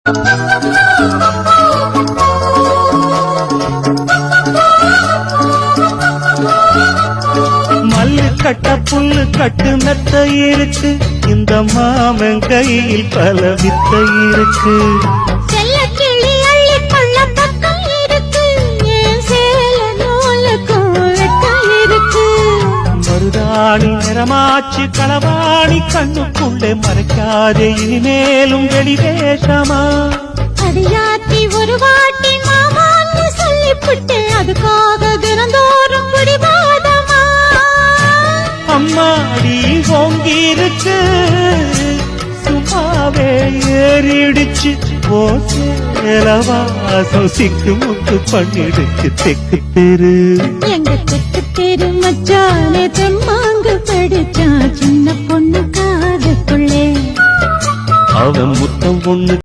மல்லு கட்ட புல்லு கட்டு மெத்த இருக்கு, இந்த மாமன் கையில் பல வித்த இருக்கு. செல்ல கிளி அள்ளி கொள்ள பக்கம் இருக்கு, என் சேல நூலுக்கும் வெட்கம் இருக்கு. மருதாணி நிறமாச்சு களவாணி கண்ணுக்குள்ளே மறைக்காதே இனிமேலும் வெளிவேஷமா. அடியாத்தி ஒரு வாட்டி மாமான்னு சொல்லிவிட்டு அதுக்காக தினந்தோறும் குடிவாதமா. அம்மாடி ஓங்கிருக்கு சும்மாவே ஏறிடுச்சு, ஓ சேலவாசம் சிக்கு முக்கு பண்ணிடுச்சு தெக்கு தெரு. எங்க தெக்கு தெரு மச்சானே தெம்மாங்கு படிச்சான் சின்ன பொண்ணு காதுக்குள்ளே. அவன் முத்தம் ஒண்ணு